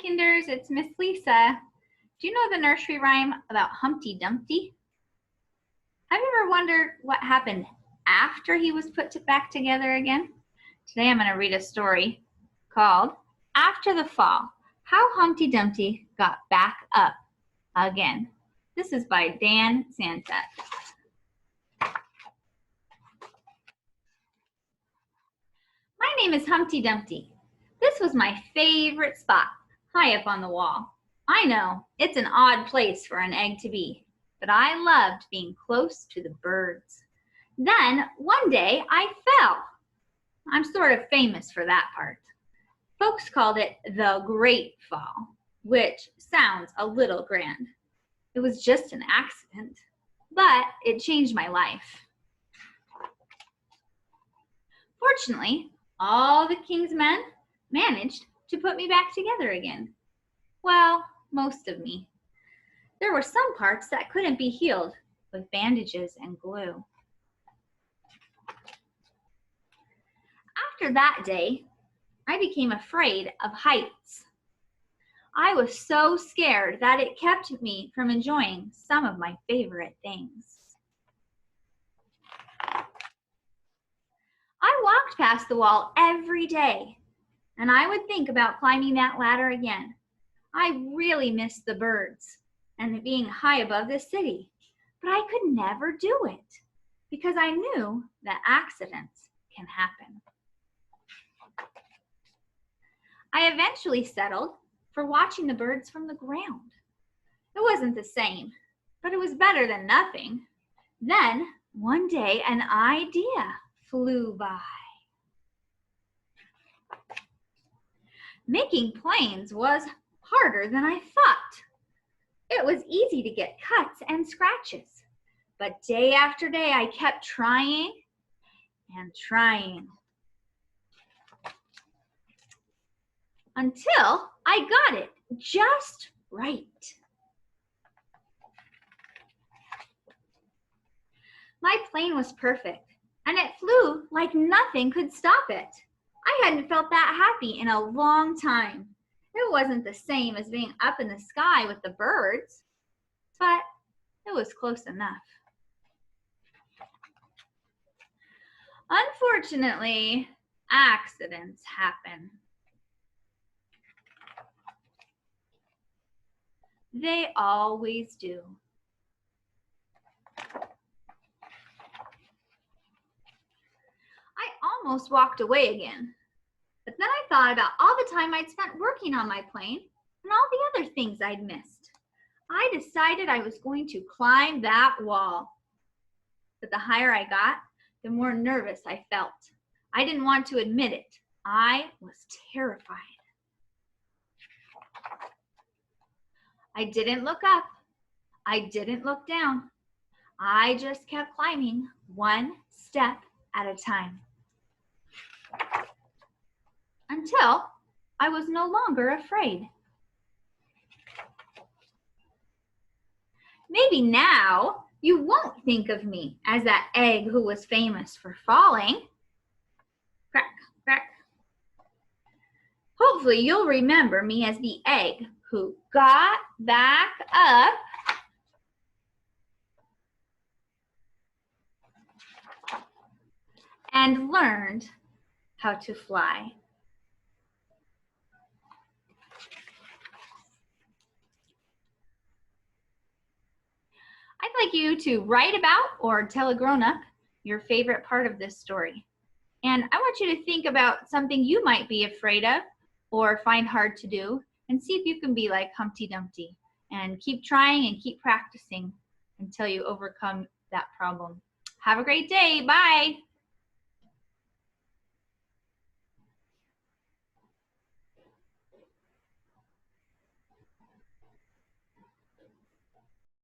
Kinders, it's Miss Lisa. Do you know the nursery rhyme about Humpty Dumpty? Have you ever wondered what happened after he was put back together again? Today I'm going to read a story called After the Fall, How Humpty Dumpty Got Back Up Again. This is by Dan Sanset. My name is Humpty Dumpty. This was my favorite spot, high up on the wall. I know, it's an odd place for an egg to be, but I loved being close to the birds. Then, one day, I fell. I'm sort of famous for that part. Folks called it the Great Fall, which sounds a little grand. It was just an accident, but it changed my life. Fortunately, all the king's men managed to put me back together again. Well, most of me. There were some parts that couldn't be healed with bandages and glue. After that day, I became afraid of heights. I was so scared that it kept me from enjoying some of my favorite things. I walked past the wall every day, and I would think about climbing that ladder again. I really missed the birds and being high above the city, but I could never do it because I knew that accidents can happen. I eventually settled for watching the birds from the ground. It wasn't the same, but it was better than nothing. Then, one day, an idea flew by. Making planes was harder than I thought. It was easy to get cuts and scratches, but day after day I kept trying and trying until I got it just right. My plane was perfect, and it flew like nothing could stop it. I hadn't felt that happy in a long time. It wasn't the same as being up in the sky with the birds, but it was close enough. Unfortunately, accidents happen. They always do. I almost walked away again, but then I thought about all the time I'd spent working on my plane and all the other things I'd missed. I decided I was going to climb that wall. But the higher I got, the more nervous I felt. I didn't want to admit it. I was terrified. I didn't look up. I didn't look down. I just kept climbing one step at a time until I was no longer afraid. Maybe now you won't think of me as that egg who was famous for falling. Crack, crack. Hopefully you'll remember me as the egg who got back up and learned how to fly. I'd like you to write about or tell a grown-up your favorite part of this story. And I want you to think about something you might be afraid of or find hard to do and see if you can be like Humpty Dumpty and keep trying and keep practicing until you overcome that problem. Have a great day. Bye.